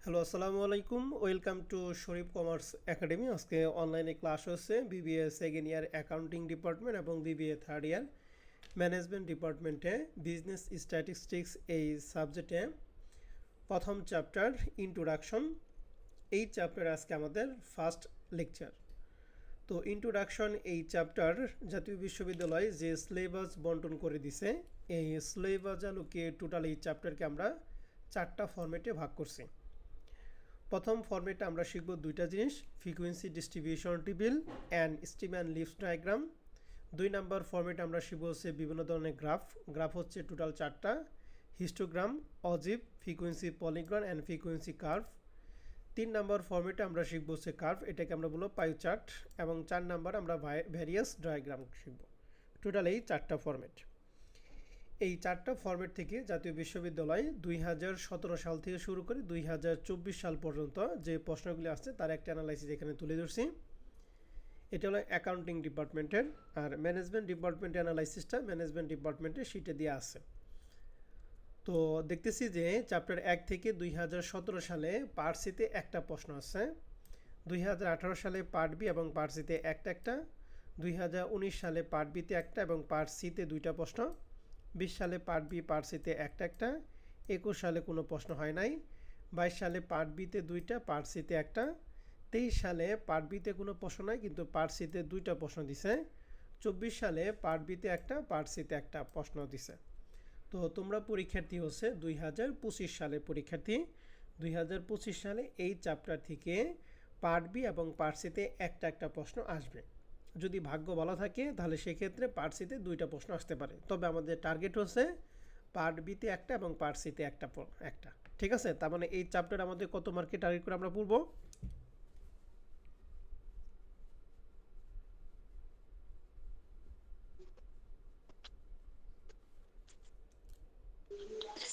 Hello, আসসালামু আলাইকুম। Welcome to Sharif commerce academy. আজকে অনলাইনে ক্লাস হচ্ছে BBA second year accounting department এবং বিবিএ থার্ড ইয়ার ম্যানেজমেন্ট ডিপার্টমেন্টে বিজনেস স্ট্যাটিস্টিক্স এই সাবজেক্টে প্রথম চ্যাপ্টার ইন্ট্রোডাকশন। এই চ্যাপ্টার আজকে আমাদের ফার্স্ট লেকচার। তো ইন্ট্রোডাকশন এই চ্যাপ্টার জাতীয় বিশ্ববিদ্যালয় যে সিলেবাস বন্টন করে দিছে, এই সিলেবাস আলোকে টোটাল এই চ্যাপ্টারকে আমরা 4টা ফরম্যাটে ভাগ করছি। প্রথম ফরম্যাটে আমরা শিখব দুইটা জিনিস, frequency distribution table and stem and leaves diagram. 2 number ফরম্যাটে আমরা শিখব হচ্ছে বিভিন্ন ধরনের গ্রাফ হচ্ছে টোটাল 4টা, হিস্টোগ্রাম, অজিব, frequency polygon and frequency curve. 3 number ফরম্যাটে আমরা শিখব হচ্ছে কার্ভ, এটাকে আমরা বলবো পাই চার্ট। এবং 4 নাম্বার আমরা ভ্যারিয়াস ডায়াগ্রাম শিখব। টোটাল এই 4টা ফরম্যাট। এই 4টা ফরম্যাট থেকে জাতীয় বিশ্ববিদ্যালয় 2017 সাল থেকে শুরু করে 2024 সাল পর্যন্ত যে প্রশ্নগুলি আসছে তার একটা অ্যানালাইসিস এখানে তুলে ধরছি। এটা হলো অ্যাকাউন্টিং ডিপার্টমেন্টের, আর ম্যানেজমেন্ট ডিপার্টমেন্টের অ্যানালাইসিসটা ম্যানেজমেন্ট ডিপার্টমেন্টের শিটে দিয়ে আছে। তো দেখতেছি যে চ্যাপ্টার 1 থেকে 2017 সালে পার্ট সিতে একটা প্রশ্ন আছে, 2018 সালে পার্ট বি এবং পার্ট সিতে একটা, 2019 সালে পার্ট বিতে একটা এবং পার্ট সিতে 2টা প্রশ্ন, 20 সালে পার্ট বি পার্ট সিতে একটা, 21 সালে কোনো প্রশ্ন হয় নাই, 22 সালে পার্ট বিতে 2টা পার্ট সিতে একটা, 23 সালে পার্ট বিতে কোনো প্রশ্ন নাই কিন্তু পার্ট সিতে 2টা প্রশ্ন দিছে, 24 সালে পার্ট বিতে একটা পার্ট সিতে একটা প্রশ্ন দিছে। তো তোমরা পরীক্ষার্থী হচ্ছে 2025 সালে পরীক্ষার্থী। 2025 সালে এই চ্যাপ্টার থেকে পার্ট বি এবং পার্ট সিতে একটা প্রশ্ন আসবে। যদি ভাগ্য ভালো থাকে তাহলে সেক্ষেত্রে পার্ট সিতে 2টা প্রশ্ন আসতে পারে, তবে আমাদের টার্গেট হচ্ছে পার্ট বিতে একটা এবং পার্ট সিতে একটা। ঠিক আছে, তার মানে এই চ্যাপ্টার আমাদের কত মার্কে টার্গেট করে আমরা পড়বো?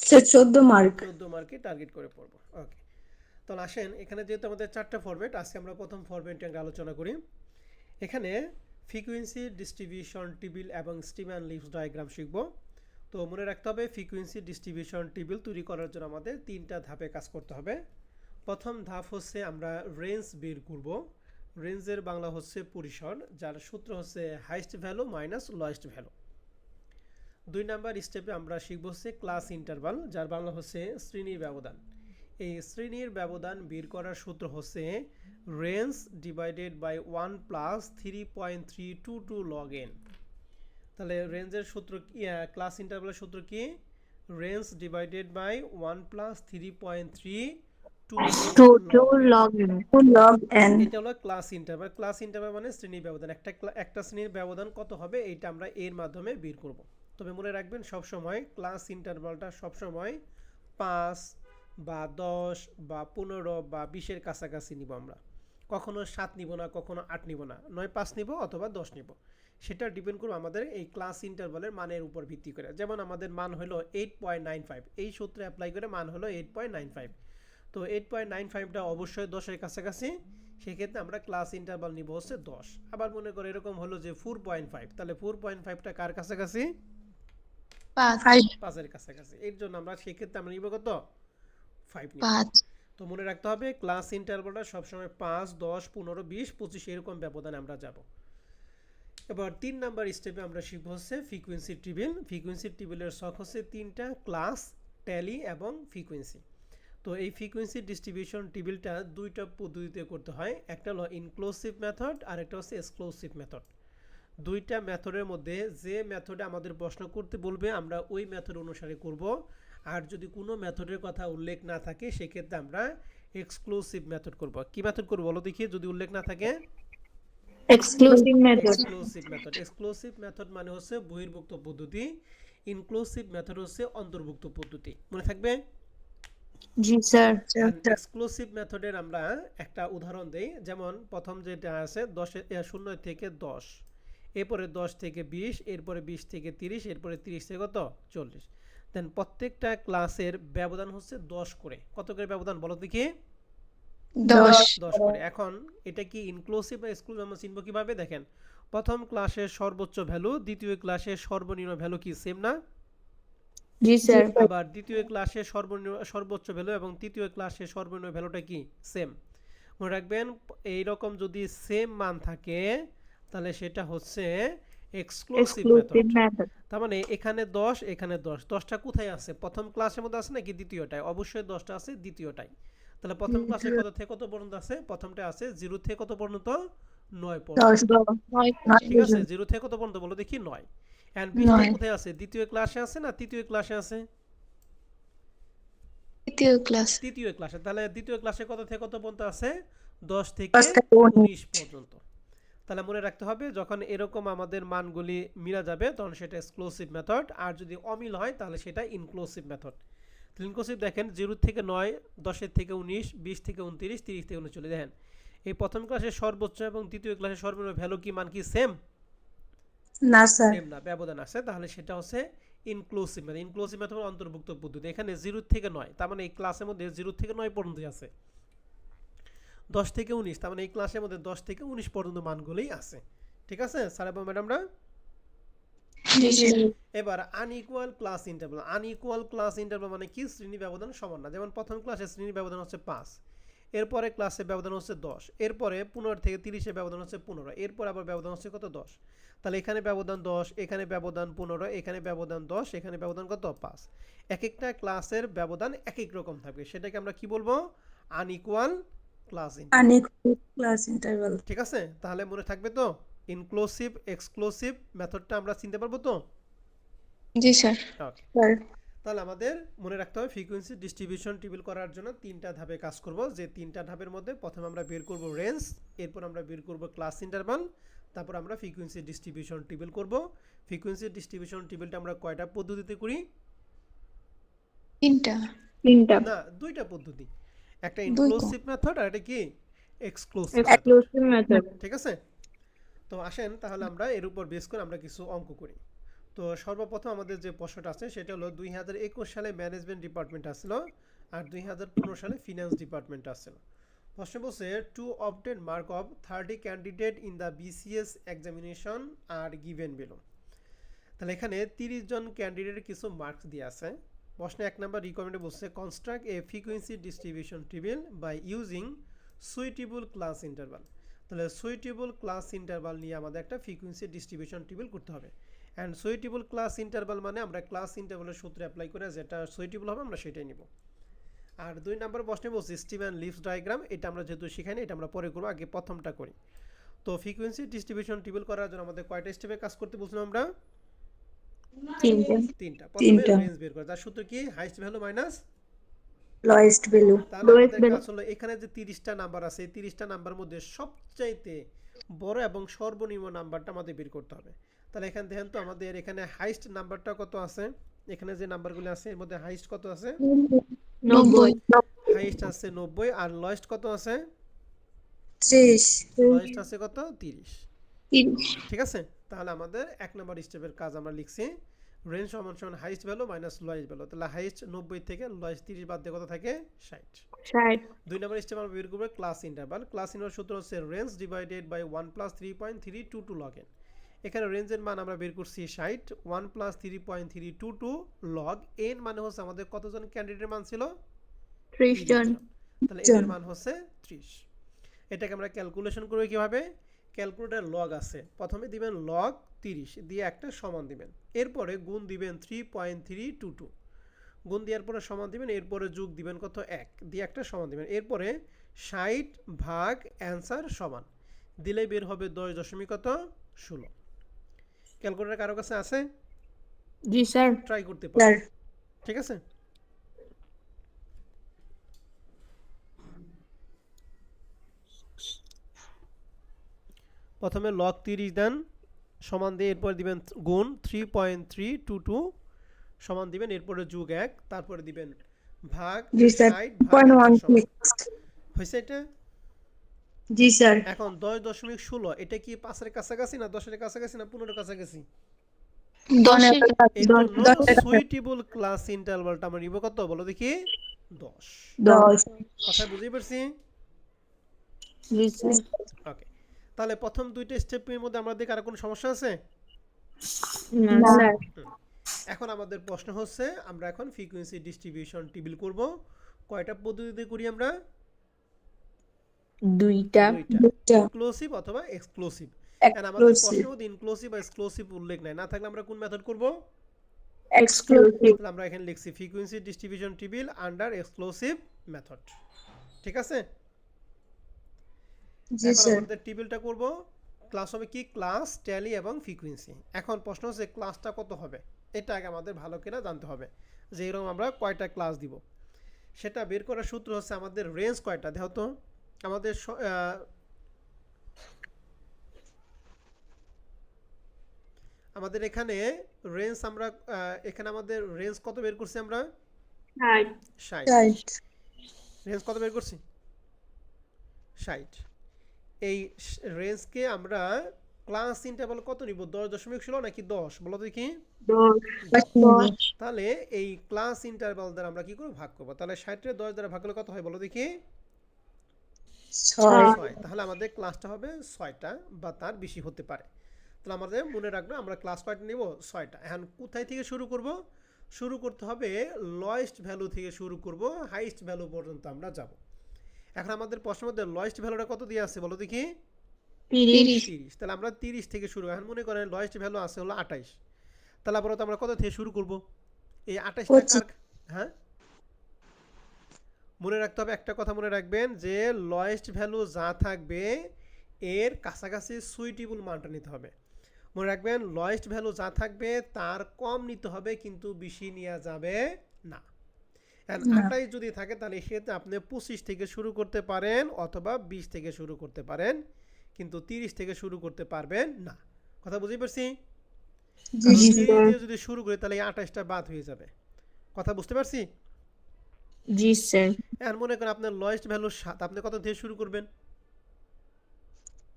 Sir 14 mark. 14 মার্কে টার্গেট করে পড়বো। ওকে, তাহলে আসেন এখানে যেহেতু আমাদের 4টা ফরম্যাট, আজকে আমরা প্রথম ফরম্যাটে আলোচনা করি। এখানে ফ্রিকোয়েন্সি ডিস্ট্রিবিউশন টেবিল এবং স্টিম অ্যান্ড লিভস ডায়াগ্রাম শিখব। তো মনে রাখতে হবে ফ্রিকোয়েন্সি ডিস্ট্রিবিউশন টেবিল তৈরি করার জন্য আমাদের 3টা ধাপে কাজ করতে হবে। প্রথম ধাপ হচ্ছে আমরা রেঞ্জ বের করব। রেঞ্জের বাংলা হচ্ছে পরিসর, যার সূত্র হচ্ছে highest value minus lowest value. 2 number স্টেপে আমরা শিখব হচ্ছে ক্লাস ইন্টারভাল, যার বাংলা হচ্ছে শ্রেণীর ব্যবধান। এই শ্রেণীর ব্যবধান বের করার সূত্র হচ্ছে range divided by 1 plus 3.322 log n. তাহলে রেঞ্জের সূত্র কি, ক্লাস ইন্টারভালের সূত্র কি? Range divided by 1 plus 3.322 to log n. Log n. এটা হলো ক্লাস ইন্টারভাল। ক্লাস ইন্টারভাল মানে শ্রেণীর ব্যবধান। একটা শ্রেণীর ব্যবধান কত হবে এইটা আমরা এর মাধ্যমে বের করব। তবে মনে রাখবেন সবসময় ক্লাস ইন্টারভালটা সবসময় 5 বা 10 বা 15 বা 20-এর কাছাকাছি নিব আমরা। কখনো 7 নিব না, কখনো 8 নিব না, নয় 5 নিব অথবা 10 নিব। সেটা ডিপেন্ড করবে আমাদের এই ক্লাস ইন্টারভালের মানের উপর ভিত্তি করে। যেমন আমাদের মান হলো 8.95, এই সূত্রে অ্যাপ্লাই করে মান হলো 8.95। তো 8.95টা অবশ্যই 10-এর কাছাকাছি, সেক্ষেত্রে আমরা ক্লাস ইন্টারভাল নিব হচ্ছে 10। আবার মনে করো এরকম হলো যে 4.5, তাহলে 4.5টা কার কাছাকাছি? 5-এর কাছাকাছি। এর জন্য আমরা সেক্ষেত্রে আমরা নিব কত? 5 নিব। তো মনে রাখতে হবে ক্লাস ইন্টারভালটা সবসময় 5, 10, 15, 20, 25 এরকম ব্যবধানে আমরা যাব। এবার 3 নাম্বার স্টেপে আমরা শিখব হচ্ছে ফ্রিকোয়েন্সি টেবিল। ফ্রিকোয়েন্সি টেবিলের ছক হচ্ছে 3টা, ক্লাস, ট্যালি এবং ফ্রিকোয়েন্সি। তো এই ফ্রিকোয়েন্সি ডিস্ট্রিবিউশন টেবিলটা 2টা পদ্ধতিতে করতে হয়, একটা হলো ইনক্লুসিভ মেথড আর একটা হচ্ছে এক্সক্লুসিভ মেথড। 2টা মেথডের মধ্যে যে মেথডে আমাদের প্রশ্ন করতে বলবে আমরা ওই মেথড অনুসারে করব, আর যদি কোনো মেথডের কথা উল্লেখ না থাকে সেক্ষেত্রে আমরা এক্সক্লুসিভ মেথড করব। কি মেথড করব বলো দেখি যদি উল্লেখ না থাকে? Exclusive method. এক্সক্লুসিভ মেথড মানে হচ্ছে বহির্ভুক্ত পদ্ধতি, ইনক্লুসিভ মেথড হচ্ছে অন্তর্ভুক্ত পদ্ধতি। মনে থাকবে? জি স্যার। এক্সক্লুসিভ মেথডের আমরা একটা উদাহরণ দেই। যেমন প্রথম যেটা আছে 0 থেকে 10, এরপরে 10 থেকে 20, এরপরে 20 থেকে 30, এরপরে 30 থেকে কত? 40। দেন প্রত্যেকটা ক্লাসের ব্যবধান হচ্ছে 10 করে। কত করে ব্যবধান বলো দেখি? 10 করে। এখন এটা কি ইনক্লুসিভ বা এক্সক্লুসিভ আমরা চিনব কিভাবে? দেখেন, প্রথম ক্লাসের সর্বোচ্চ ভ্যালু দ্বিতীয় ক্লাসের সর্বনিম্ন ভ্যালু কি সেম না? জি স্যার। আবার দ্বিতীয় ক্লাসে সর্বোচ্চ ভ্যালু এবং তৃতীয় ক্লাসে সর্বনিম্ন ভ্যালুটা কি সেম। মনে রাখবেন এইরকম যদি সেম মান থাকে তাহলে সেটা হচ্ছে এক্সক্লুসিভ মেথড। Exclusive method. তার মানে এখানে 10 এখানে 10, 10টা কোথায় আছে? প্রথম ক্লাসের মধ্যে আছে নাকি দ্বিতীয়টায়? অবশ্যই 10টা আছে দ্বিতীয়টায়। তাহলে প্রথম ক্লাসে কত থেকে কত পর্যন্ত আছে? প্রথমটা আছে 0 থেকে কত পর্যন্ত? 9 10 পর্যন্ত। 9 ঠিক আছে, 0 থেকে কত পর্যন্ত বলো দেখি? 9। এন্ড 20টা 9 কোথায় আছে? দ্বিতীয় ক্লাসে আছে না তৃতীয় ক্লাসে আছে? তৃতীয় ক্লাস। তৃতীয় ক্লাসে। তাহলে দ্বিতীয় ক্লাসে কত থেকে কত পর্যন্ত আছে? 10 থেকে 10 থেকে 19 পর্যন্ত। তাহলে মনে রাখতে হবে যখন এরকম আমাদের মানগুলি মিলা যাবে তখন সেটা এক্সক্লুসিভ মেথড, আর যদি অমিল হয় তাহলে সেটা ইনক্লুসিভ মেথড। ইনক্লুসিভ দেখেন 0 থেকে 9, 10 থেকে 19, 20 থেকে 29, 30 থেকে 39 দেখেন এই প্রথম ক্লাসের সর্বোচ্চ এবং তৃতীয় ক্লাসের সর্বনিম্ন ভ্যালু কি মান কি সেম? না স্যার। সেম না, ব্যবধান আছে। তাহলে সেটা হচ্ছে ইনক্লুসিভ মেথড। ইনক্লুসিভ মেথড অন্তর্ভুক্ত পদ্ধতি। এখানে 0 থেকে 9, তার মানে এই ক্লাসের মধ্যে 0 থেকে 9 পর্যন্ত আছে। 10 থেকে 19, তার মানে এই ক্লাসের মধ্যে 10 থেকে 19 পর্যন্ত মানগুলোই আছে। ঠিক আছে স্যার এবং ম্যাডামরা? জি স্যার। এবার unequal class interval. Unequal class interval মানে কি? শ্রেণী ব্যবধান সমান না। যেমন প্রথম ক্লাসে শ্রেণী ব্যবধান হচ্ছে 5, এরপরে ক্লাসে ব্যবধান হচ্ছে 10, এরপরে 15 থেকে 30 এর ব্যবধান হচ্ছে 15, এরপর আবার ব্যবধান হচ্ছে কত? 10। তাহলে এখানে ব্যবধান 10, এখানে ব্যবধান 15, এখানে ব্যবধান 10, এখানে ব্যবধান কত? 5। এক একটা ক্লাসের ব্যবধান এক এক রকম থাকবে, সেটাকে আমরা কি বলবো? Unequal class interval. Unequal class interval. ঠিক আছে, তাহলে মনে থাকবে তো? ইনক্লুসিভ এক্সক্লুসিভ মেথডটা আমরা চিনতে পারবো তো? জি স্যার। ওকে, স্যার। তাহলে আমাদের মনে রাখতে হবে ফ্রিকোয়েন্সি ডিস্ট্রিবিউশন টেবিল করার জন্য 3টা ধাপে কাজ করব। যে 3টা ধাপের মধ্যে প্রথমে আমরা বের করব রেঞ্জ, এরপর আমরা বের করব ক্লাস ইন্টারভাল, তারপর আমরা ফ্রিকোয়েন্সি ডিস্ট্রিবিউশন টেবিল করব। ফ্রিকোয়েন্সি ডিস্ট্রিবিউশন টেবিলটা আমরা কয়টা পদ্ধতিতে করি? তিনটা। না, দুইটা পদ্ধতি। একটা দুইটা। ইনক্লুসিভ মেথড আর একটা কি? Exclusive method. Exclusive method. ঠিক আছে, তো আসেন তাহলে আমরা এর উপর বেস করে আমরা কিছু অঙ্ক করি। তো সর্বপ্রথম আমাদের যে প্রশ্নটা আছে সেটা হলো 2021 সালে ম্যানেজমেন্ট ডিপার্টমেন্ট আসলো আর 2015 সালে ফিনান্স ডিপার্টমেন্ট আসলো। প্রশ্ন বলছে to obtain mark of 30 candidate in the BCS examination are given below. তাহলে এখানে 30 জন ক্যান্ডিডেটের কিছু মার্কস দিয়ে আছে। প্রশ্নে 1 নম্বর রিকমেন্ডে বলছে construct a frequency distribution table by using suitable class interval. তাহলে সুইটেবল ক্লাস ইন্টারভাল নিয়ে আমাদের একটা ফ্রিকোয়েন্সি ডিস্ট্রিবিউশন টেবিল করতে হবে। অ্যান্ড সুইটেবল ক্লাস ইন্টারভাল মানে আমরা ক্লাস ইন্টারভালের সূত্র অ্যাপ্লাই করে যেটা সুইটেবল হবে আমরা সেটাই নিব। আর 2 নম্বর প্রশ্নে বলছি স্টিভেন লিভস ডায়াগ্রাম, এটা আমরা যেহেতু শিখাইনি এটা আমরা পরে করবো, আগে প্রথমটা করি। তো ফ্রিকোয়েন্সি ডিস্ট্রিবিউশন টেবিল করার জন্য আমাদের কয়টা স্টেপে কাজ করতে বলছিলাম আমরা? 3টা। প্রথমে রেঞ্জ বের করে, তার সূত্র কি? Highest value minus lowest value. তাহলে আমাদের কাজ হলো এখানে যে 30টা নাম্বার আছে এই 30টা নাম্বার মধ্যে সবচাইতে বড় এবং সর্বনিম্ন নাম্বারটা আমাদের বের করতে হবে। তাহলে এখানে দেখেন তো আমাদের এখানে হাইয়েস্ট নাম্বারটা কত আছে? এখানে যে নাম্বারগুলো আছে এর মধ্যে হাইয়েস্ট কত আছে? 90। হাইয়েস্ট আছে 90 আর লোয়েস্ট কত আছে? 30। লোয়েস্ট আছে কত? 30। 30। ঠিক আছে, তাহলে আমাদের 1 নম্বর স্টেপের কাজ আমরা লিখছি রেঞ্জ সমান সমান highest value minus lowest value. তাহলে হাইয়েস্ট 90 থেকে লোয়েস্ট 30 বাদ দিয়ে কত থাকে? 60। 60। 2 নম্বর স্টেপ আমরা বের করব ক্লাস ইন্টারভাল। ক্লাস ইন্টারভাল সূত্র হচ্ছে range divided by 1 plus 3.322 log n। এখানে রেঞ্জের মান আমরা বের করছি 60, 1 প্লাস 3.322 লগ n মানে হচ্ছে আমাদের কতজন ক্যান্ডিডেটের মান ছিল? 30 জন। তাহলে n এর মান হচ্ছে 30। এটাকে আমরা ক্যালকুলেশন করব কিভাবে? ক্যালকুলেটর লগ আছে, প্রথমে দিবেন লগ 30 দিয়ে একটা সমান দিবেন, এরপরে গুণ দিবেন 3.322, গুণ দেওয়ার পরে সমান দিবেন, এরপরে যোগ দিবেন কত? 1 দিয়ে একটা সমান দিবেন, এরপরে 60 ভাগ অ্যান্সার সমান দিলে বের হবে 10.16। ক্যালকুলেটর কারো কাছে আছে? জি স্যার। ট্রাই করতে পারেন। ঠিক আছে, প্রথমে লগ 30 দেন সমান দিয়ে এরপর দিবেন গুণ 3.322 সমান দিবেন, এরপরে যোগ 1, তারপরে দিবেন ভাগ 60 ভাগ হয়েছে এটা। জি স্যার। এখন 10.16 এটা কি 5 এর কাছাকাছি না 10 এর কাছাকাছি না 15 এর কাছাকাছি? 10। এর জন্য সুইটেবল ক্লাস ইন্টারভালটা আমরা নিব কত বলো দেখি? 10। 10। কথা বুঝতে পারছি? জি স্যার। ওকে, তাহলে প্রথম দুইটা স্টেপের মধ্যে আমাদের আর কোনো সমস্যা আছে? না স্যার। এখন আমাদের প্রশ্ন হচ্ছে আমরা এখন ফ্রিকোয়েন্সি ডিস্ট্রিবিউশন টেবিল করব। কয়টা পদ্ধতিতে করি আমরা? দুইটা দুইটা ইনক্লুসিভ অথবা এক্সক্লুসিভ। এন্ড আমাদের এক্সক্লুসিভ প্রশ্নের মধ্যে ইনক্লুসিভ বা এক্সক্লুসিভ উল্লেখ নাই, না থাকলে আমরা কোন মেথড করব? এক্সক্লুসিভ তাহলে আমরা এখানে লিখছি frequency distribution table under exclusive method. ঠিক আছে, জি এখন স্যার আমাদের টেবিলটা করব। ক্লাস হবে কি? ক্লাস, ট্যালি এবং ফ্রিকোয়েন্সি। এখন প্রশ্ন হচ্ছে ক্লাসটা কত হবে, এটা আগে আমাদের ভালো করে জানতে হবে যে এরকম আমরা কয়টা ক্লাস দিব। সেটা বের করার সূত্র হচ্ছে আমাদের রেঞ্জ কয়টা দেখো তো। আমাদের আমাদের এখানে রেঞ্জ আমরা এখানে আমাদের রেঞ্জ কত বের করছি আমরা? 60। রাইট রেঞ্জ কত বের করছি? 60। এই রেঞ্জকে আমরা ক্লাস ইন্টারভাল কত নিব? 10.16 নাকি 10? বলো তো দেখি। 10 তাহলে এই ক্লাস ইন্টারভাল দ্বারা আমরা কি করব? ভাগ করব। তাহলে 60 এর 10 দ্বারা ভাগ করলে কত হয় বলো দেখি? 6 6। তাহলে আমাদের ক্লাসটা হবে 6টা বা তার বেশি হতে পারে। তাহলে আমাদের মনে রাখবে আমরা ক্লাস কয়টা নিব? 6টা। এখন কোথায় থেকে শুরু করব? শুরু করতে হবে লোয়েস্ট ভ্যালু থেকে শুরু করব, হাইয়েস্ট ভ্যালু পর্যন্ত আমরা যাব। এখন আমাদের প্রশ্নের মধ্যে লোয়েস্ট ভ্যালুটা কত দিয়ে আছে বলো দেখি? 30। তাহলে আমরা 30 থেকে শুরু। এখন মনে করেন লোয়েস্ট ভ্যালু আছে হলো 28। তাহলে আবার আমরা কত থেকে শুরু করব? এই 28টা কার? হ্যাঁ, মনে রাখতে হবে একটা কথা মনে রাখবেন যে লোয়েস্ট ভ্যালু যা থাকবে এর কাছাকাছি সুইটেবল মানটা নিতে হবে। মনে রাখবেন লোয়েস্ট ভ্যালু যা থাকবে তার কম নিতে হবে, কিন্তু বেশি নেওয়া যাবে না। এন্ড 28 যদি থাকে তাহলে সেক্ষেত্রে আপনি 25 থেকে শুরু করতে পারেন অথবা 20 থেকে শুরু করতে পারেন, কিন্তু 30 থেকে শুরু করতে পারবেন না। কথা বুঝতে পারছি? কারণ 30 দিয়ে যদি শুরু করি তাহলে এই 28টা বাদ হয়ে যাবে। কথা বুঝতে পারছি? জি স্যার। এখন মনে করেন আপনার লোয়েস্ট ভ্যালু 7, আপনি কত থেকে শুরু করবেন?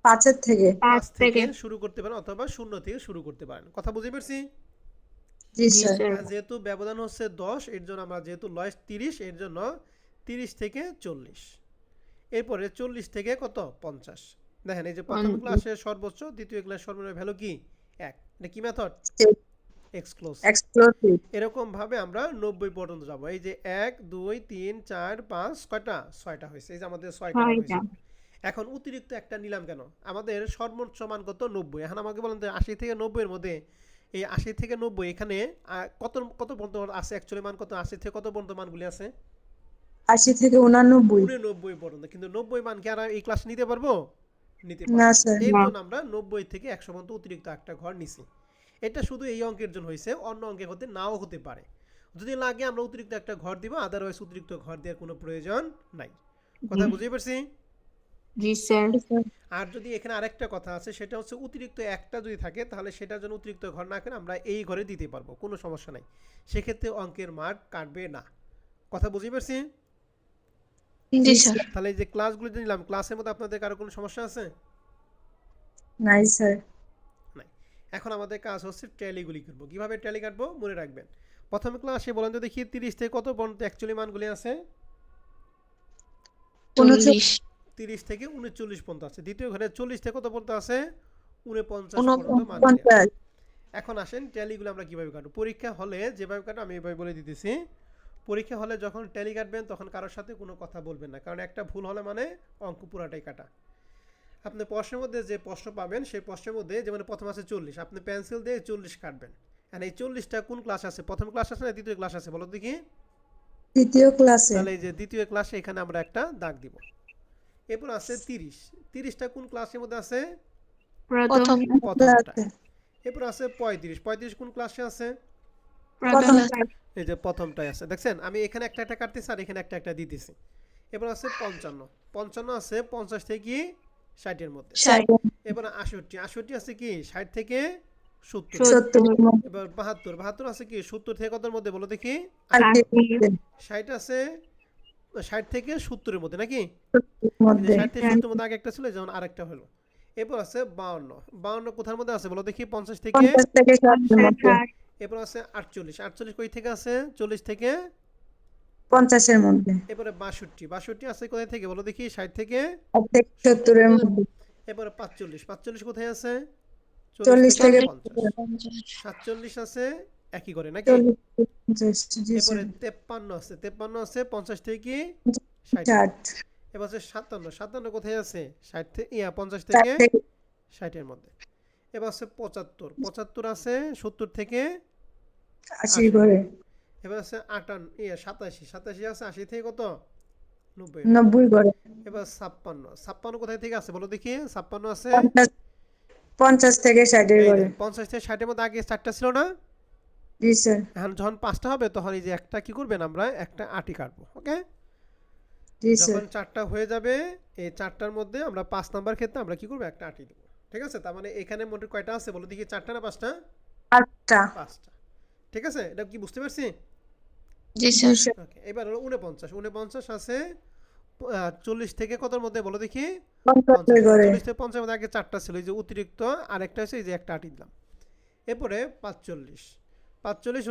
5 থেকে 5 থেকে শুরু করতে পারেন অথবা 0 থেকে শুরু করতে পারেন। কথা বুঝতে পারছি? জি স্যার যেহেতু ব্যবধান হচ্ছে 10, এর জন্য আমরা যেহেতু লোয়েস্ট 30, এর জন্য 30 থেকে 40, এরপরে 40 থেকে কত? 50। দেখেন এই যে প্রথম ক্লাসে সর্বোচ্চ, দ্বিতীয় ক্লাস সর্বনিম্ন ভ্যালু কি? 1। এটা কি মেথড? এক্সক্লুসিভ। এক্সক্লুসিভ এরকম ভাবে আমরা 90 পর্যন্ত যাব। এই যে 1 2 3 4 5 কয়টা? 6টা হয়েছে। এই যে আমাদের 6টা হয়েছে। এখন অতিরিক্ত একটা নিলাম কেন? আমাদের সর্বোচ্চ মান কত? 90। এখন আমাকে বলেন যে 80 থেকে 90 এর মধ্যে এই 80 থেকে 90 এখানে কত কত পর্যন্ত আছে? অ্যাকচুয়ালি মান কত? 80 থেকে কত পর্যন্ত মানগুলি আছে? 80 থেকে 89 89 পর্যন্ত। কিন্তু 90 মান কি আর এই ক্লাস নিতে পারবো? নিতে না পারবো। স্যার এর জন্য আমরা 90 থেকে 100 পর্যন্ত অতিরিক্ত একটা ঘর নিছি। এটা শুধু এই অঙ্কের জন্য হয়েছে, অন্য অঙ্কের হতে নাও হতে পারে। যদি লাগে আমরা অতিরিক্ত একটা ঘর দিব, আদারওয়াইজ অতিরিক্ত ঘর দেওয়ার কোনো প্রয়োজন নাই। কথা বুঝতে পারছি? জি স্যার। আর যদি এখানে আরেকটা কথা আছে, সেটা হচ্ছে অতিরিক্ত একটা যদি থাকে তাহলে সেটার জন্য অতিরিক্ত ঘর না করে আমরা এই ঘরে দিতে পারবো, কোনো সমস্যা নাই। সেক্ষেত্রে অঙ্কের মার্ক কাটবে না। কথা বুঝতে পারছি? জি স্যার তাহলে এই যে ক্লাসগুলো নিলাম, ক্লাসের মধ্যে আপনাদের কারো কোনো সমস্যা আছে? নাই স্যার নাই। এখন আমাদের কাজ হচ্ছে ট্যালিগুলি করবো। কিভাবে ট্যালি কাটবো মনে রাখবেন। প্রথম ক্লাসে বলেন তো দেখি 30 থেকে কত পর্যন্ত অ্যাকচুয়ালি মানগুলি আছে? 30 থেকে 39 পর্যন্ত আছে। দ্বিতীয় ঘরে 40 থেকে কত পর্যন্ত আছে? 49 পর্যন্ত মানগুলি আছে। 50 এখন আসেন ট্যালিগুলো আমরা কিভাবে কাটবো। পরীক্ষা হলে যেভাবে কাটো আমি এভাবে বলে দিতেছি। পরীক্ষা হলে যখন ট্যালি কাটবেন তখন কারোর সাথে কোনো কথা বলবেন না, কারণ একটা ভুল হলে মানে অঙ্ক পুরাটাই কাটা। আপনি প্রশ্নের মধ্যে যে প্রশ্ন পাবেন সেই প্রশ্নের মধ্যে যেমন প্রথম আছে 40, আপনি পেন্সিল দিয়ে 40 কাটবেন। আর এই 40টা কোন ক্লাস আছে? প্রথম ক্লাস আছে না দ্বিতীয় ক্লাস আছে বলো দেখি? দ্বিতীয় ক্লাসে তাহলে এই যে দ্বিতীয় ক্লাসে এখানে আমরা একটা দাগ দিব। এরপর আছে 30, 30টা কোন ক্লাসের মধ্যে আছে? প্রথম প্রথমটা। এরপর আছে 35, 35 কোন ক্লাসে আছে? প্রথম এই যে প্রথমটাই আছে। দেখছেন আমি এখানে একটা একটা কাটতেছি আর এখানে একটা একটা দিতেছি। এবার আছে 55, 55 আছে 50 থেকে 60 এর মধ্যে। এবার 68, 68 আছে কি 60 থেকে 70। 70 এবার 72, 72 আছে কি 70 থেকে কতর মধ্যে বলো দেখি? 60 আছে 60 থেকে 70 এর মধ্যে নাকি? এই যে 60 থেকে 70 এর মধ্যে আগে একটা ছিল, যেমন আরেকটা হলো। এরপর আছে 52, 52 কোথার মধ্যে আছে বলো দেখি? 50 থেকে। 50 থেকে 60 এরপর আছে 48, 48 কই থেকে আছে? 40 থেকে 50 এর মধ্যে এরপরে 62, 62 আছে কোথায় থেকে বলো দেখি? 60 থেকে 70 এর মধ্যে এরপরে 45, 45 কোথায় আছে? 40 40 থেকে থেকে 50। 47 আছে একই করে নাকি? 40 50 জি এরপরে স্যার 53 আছে 50 থেকে কি 60 এর 60 মধ্যে। এবার হচ্ছে 57 কোথায় আছে? 60 থেকে 50 4 থেকে থেকে 60 এর মধ্যে। এবার হচ্ছে 75 আছে 70 থেকে 80 80 এর করে মধ্যে। এবার আছে 87 আছে 80 থেকে কত? 90 এর মধ্যে। 90 করে এবার 56 কোথায় থেকে আছে বলো দেখি? 56 আছে 50 50 থেকে 60 এই করে দেখেন 50 থেকে 60 এর মধ্যে আগে 4টা ছিল না? জি স্যার এখন যখন 5টা হবে তখন এই যে একটা কি করবেন আমরা একটা আটি কাটবো। ওকে? জি স্যার যখন 4টা হয়ে যাবে এই 4টার মধ্যে আমরা 5 নাম্বার ক্ষেত্রে আমরা কি করব একটা আটি দেব। ঠিক আছে? তার মানে এখানে মোট কয়টা আছে বলো দেখি 4টা না 5টা? 8টা 5টা। ঠিক আছে? এটা কি বুঝতে পারছি? জি জি স্যার স্যার ওকে এবার হলো 49 আছে 40 থেকে কতর মধ্যে বলো দেখি? 50 50 এর মধ্যে। করে 40 থেকে 50 এর মধ্যে আগে 4টা ছিল এই যে অতিরিক্ত আরেকটা আছে এই যে একটা আটি দিলাম। এরপরে 45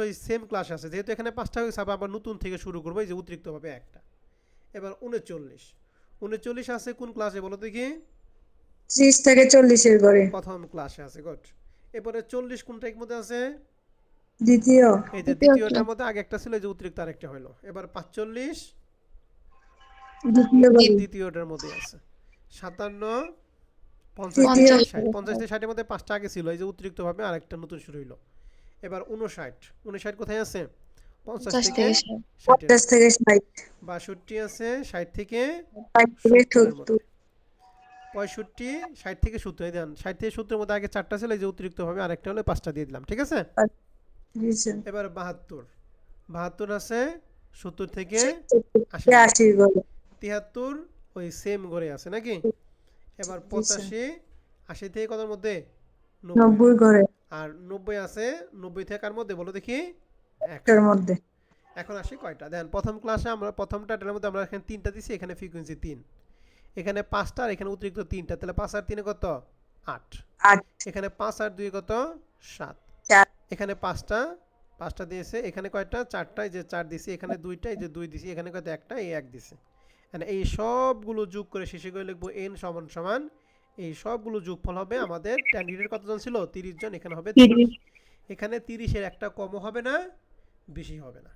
ওই সেম ক্লাস আছে যেহেতু এখানে 5টা হয়ে গেছে আবার নতুন থেকে শুরু করবো এই যে অতিরিক্তভাবে একটা। এবার 39 আছে কোন ক্লাসে বলো দেখি? 30 থেকে 40 করে প্রথম ক্লাসে আছে গুড। এরপরে 40 কোন টাইপ মধ্যে আছে? দ্বিতীয় এই যে দ্বিতীয়টার মধ্যে আগে একটা ছিল এই যে অতিরিক্ত আরেকটা হলো। এবার 45 দ্বিতীয় করে দ্বিতীয়টার মধ্যে আছে। 57 50 থেকে তৃতীয় 60 50 থেকে 60 এর মধ্যে 5টা আগে ছিল এই যে অতিরিক্তভাবে আরেকটা নতুন শুরু হলো। এবার 59 কোথায় আছে? 50 50 থেকে থেকে 60 এর 50 মধ্যে। থেকে 60 62 আছে 60 থেকে 60 থেকে 70 এর 70 মধ্যে। 65 60 থেকে 70 এই দেন 60 থেকে 70 এর মধ্যে আগে 4টা ছিল এই যে অতিরিক্তভাবে আরেকটা হলো 5টা দিয়ে দিলাম। ঠিক আছে? জি স্যার এবার 72 আছে 70 থেকে 70 80 থেকে এর মধ্যে। 80 করে 73 ওই সেম করে আছে নাকি? এবার জি স্যার 85 থেকে কতর মধ্যে? 90 এর 90 মধ্যে। করে আর 90 আছে 90 থেকে কার মধ্যে বলো দেখি? 100 এর এর মধ্যে। মধ্যে এখন আসি কয়টা দেন প্রথম ক্লাসে আমরা প্রথমটার মধ্যে আমরা এখানে 3টা দিছি এখানে ফ্রিকোয়েন্সি 3 এখানে 5টা আর এখানে অতিরিক্ত 3টা তাহলে 5 আর 3 কত? 8 8 এখানে 5 আর 2 কত? 7 4 এখানে 5টা দিয়েছে এখানে কয়টা? 4টা এই যে 4 দিছি এখানে 2টা এই যে 2 দিছি এখানে কত একটা এই 1 দিছে। মানে এই সবগুলো যোগ করে শেষে করে লিখবো n সমান সমান এই সবগুলো যোগফল হবে আমাদের ক্যান্ডিডেট কতজন ছিল? 30 জন এখানে হবে 30 এখানে 30 এর একটা কমও হবে না বেশি হবে না।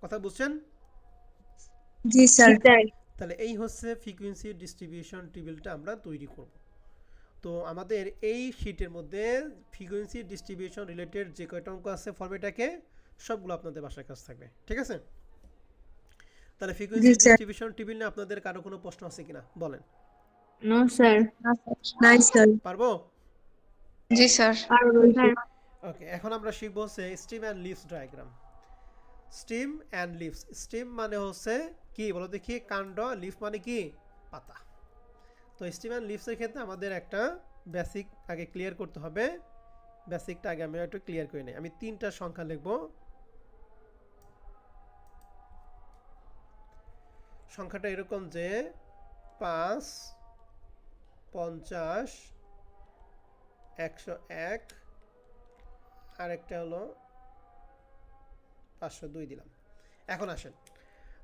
কথা বুঝছেন? জি স্যার তাহলে এই হচ্ছে ফ্রিকোয়েন্সি ডিস্ট্রিবিউশন টেবিলটা আমরা তৈরি করব। তো আমাদের এই শীটের মধ্যে ফ্রিকোয়েন্সি ডিস্ট্রিবিউশন রিলেটেড যে কয়টা অঙ্ক আছে ফরম্যাটটাকে সবগুলো আপনাদের বাসায় কাজ থাকবে। ঠিক আছে? তাহলে জি ফ্রিকোয়েন্সি স্যার ডিস্ট্রিবিউশন টেবিল নিয়ে আপনাদের কারো কোনো প্রশ্ন আছে কিনা বলেন? নো স্যার নাই স্যার পারবো? জি স্যার পারবো স্যার ওকে এখন আমরা শিখবো হচ্ছে stem and leaves diagram. Stem and leaves stem মানে হচ্ছে কি বলো দেখি? কাণ্ড। লিফ মানে কি? পাতা। তো স্টিম অ্যান্ড লিভসের ক্ষেত্রে আমাদের একটা বেসিক আগে ক্লিয়ার করতে হবে। বেসিকটা আগে আমি একটু ক্লিয়ার করে নিই। আমি 3টা সংখ্যা লিখব। সংখ্যাটা এরকম যে 5 50 101 আরেকটা হলো 502 দিলাম। এখন আসেন